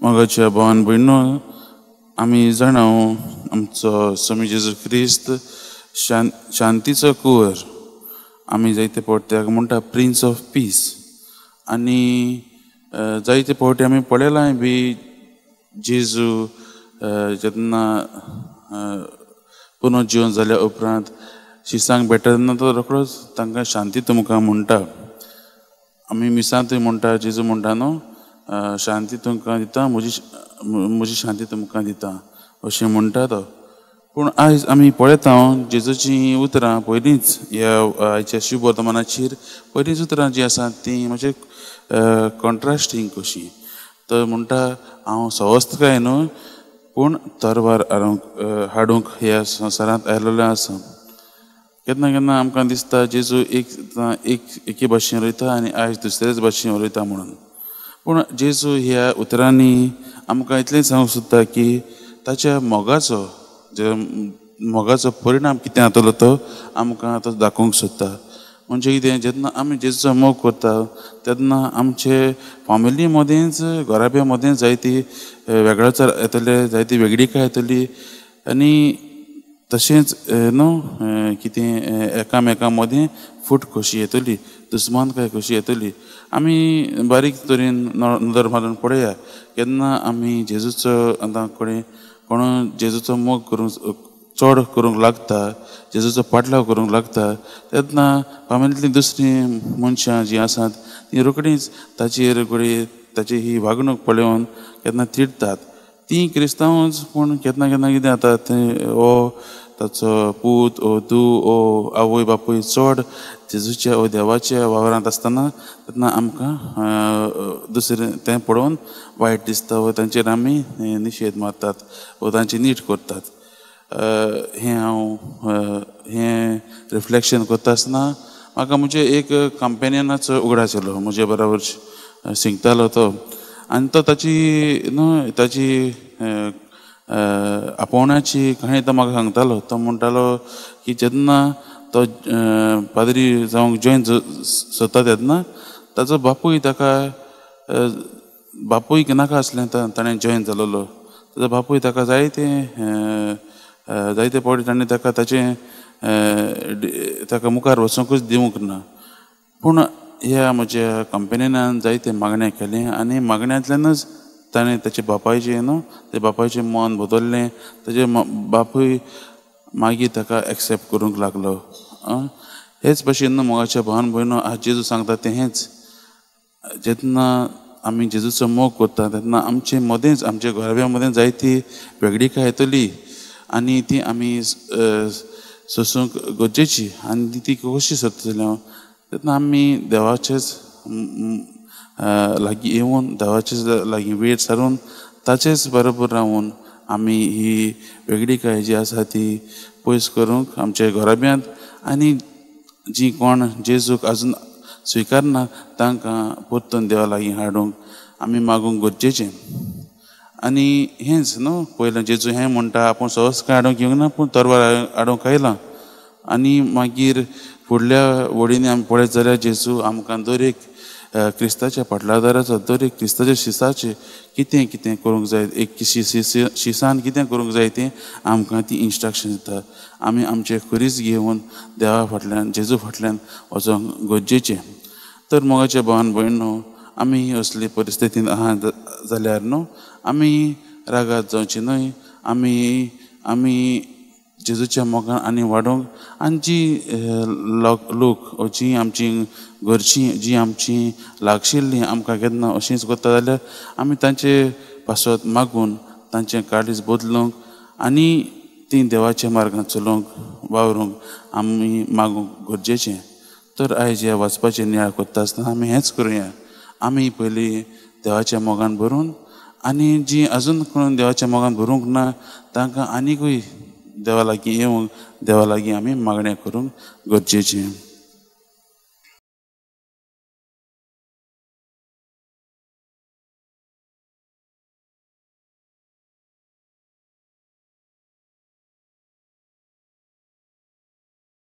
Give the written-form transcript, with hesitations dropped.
मोगाच्या भावान भयणो, आमी जाणाव आमचो स्वामी जेजू क्रिस्त शांतीचो कुंवर. आमी जायते फावट ताका म्हणटा प्रिन्स ऑफ पीस. आनी जायते फावटी आमी पळयलां बी जेजू जेन्ना पुनर्जीवन जाल्या उपरांत शिसांक भेटता तेन्ना तो रोखडोच तांकां शांती तुमकां म्हणटा. आमी मिसांतूय म्हणटा जेजू म्हणटा न्हू, शांती तुमकां दिता, म्हजी शांती तुमकां दिता अशें म्हणटा तो. पूण आयज आमी पळयता जेजूची उतरां पयलींच ह्या आयच्या शुभ वर्तमानाचेर पयलींच उतरां जीं आसात तीं मातशें कॉन्ट्रास्टींग कशीं. तो म्हणटा हांव सवस्तकाय न्हू पूण तरवार हाडूंक ह्या संवसारांत आयिल्लो आसा. केन्ना केन्ना आमकां दिसता जेजू एके भाशेन उलयता आनी आयज दुसरेच भाशेन उलयता म्हणून. पूण जेजू ह्या उतरांनी आमकां इतलें सांगूंक सोदता की ताच्या मोगाचो परिणाम कितें जातलो तो आमकां तो दाखोवंक सोदता. म्हणजे कितें, जेन्ना आमी जेजूचो मोग करता तेन्ना आमचे फॅमिली मदेंच घराब्या मदेंच जायती वेगळाचार येतले, जायती वेगळीकाय येतली. आनी तशेंच न्हू कितें एकामेकां मदें फूट कशी येतली, दुस्मानकाय कशी येतली. आमी बारीक तरेन नदर मारून पळया, केन्ना आमी जेजूचो आतां कोण जेजूचो मोग करूंक चड करूंक लागता, जेजूचो पाटलाव करूंक लागता, तेन्ना फॅमिलींतलीं दुसरीं मनशां जीं आसात तीं रोखडींच ताची ही वागणूक पळोवन केन्ना चिडटात. तीं क्रिस्तांवूच, पूण केन्ना केन्ना कितें जाता हो ताचो पूत ओ धूव ओ आवय बापूय चड जेजूच्या ओ देवाच्या वावरांत आसतना तेन्ना आमकां दुसरें तें पळोवन वायट दिसता व तांचेर आमी निशेध मारतात व तांची नीट करतात. हें रिफ्लेक्शन करता आसतना म्हाका म्हणजे एक कंपेनियनाचो उगडास येयलो. म्हजे बरोबर शिंकतालो तो, आनी तो ताची आपोवण्याची काणी तो म्हाका सांगतालो. तो म्हणटालो की जेन्ना तो पाद्री जावंक जॉयन जाता तेन्ना ताचो बापूय नाका आसलें ताणें जॉयन जालोलो. ताचो बापूय ताका जायते फावटी ताणें ताका मुखार वचूंकूच दिवंक ना. पूण ह्या म्हज्या कंपेनियनान जायते मागणें केलें आनी मागण्यांतल्यानच ताणें ताचे बापायचें मन बदल्लें. ताचे बापूय मागीर ताका एक्सेप्ट करूंक लागलो. हेच भशेन मोगाच्या भावान भयणो, आज जेजू सांगता तें हेंच. जेन्ना आमी जेजूचो मोग करता तेन्ना आमचे मदेंच, आमच्या घराब्या मदें जायती वेगळीकाय येतली आनी ती आमी सोंसूंक गरजेची. आनी ती कशी सोदतली तेन्ना आमी देवाचेच लागीं येवन, देवाचेच लागीं वेळ सारून ताचेच बरोबर रावून आमी ही वेगळीकाय जी आसा ती पयस करूंक आमच्या घराब्यांत, आनी जीं कोण जेजूक आजून स्विकारना तांकां परतून देवा लागीं हाडूंक आमी मागूंक गरजेचें. आनी हेंच न्हू, पयलें जेजू हें म्हणटा आपूण सवस्काय हाडूंक येवंक ना पूण तरवार हाडूंक आयलां. आनी मागीर फुडल्या वडींनी आमी पळयत जाल्यार जेजू आमकां दर एक क्रिस्ताच्या पाटलादाराचो, दर एक क्रिस्ताच्या शिसाचें कितें कितें करूंक जाय, एक शिसान कितें करूंक जाय तें आमकां ती इंस्ट्रक्शन दिता. आमी आमचें खरीच घेवन देवा फाटल्यान, जेजू फाटल्यान वचोंक गरजेचें. तर मोगाच्या भावान भयणो, आमी असले परिस्थितींत आहा जाल्यार न्हू आमी रागात जावची न्हय. आमी जेजूच्या मोगान आनी वाडोवंक, आनी जी लोक जी आमची घरचीं, जी आमची लागशिल्लीं आमकां केन्ना अशींच करता जाल्यार आमी तांचे पासत मागून तांचें काळीज बदलूंक आनी ती देवाच्या मार्गान चलोवंक वावरूंक आमी मागूंक गरजेचें. तर आयज ह्या वाचपाचें नियाळ करता आसतना आमी हेंच करुया. आमी पयलीं देवाच्या मोगान भरून, आनी जीं आजून कोण देवाच्या मोगान भरूंक ना तांकां आनिकूय देवा लागीं येवंक, देवा लागीं आमी मागणें करूंक गरजेचें.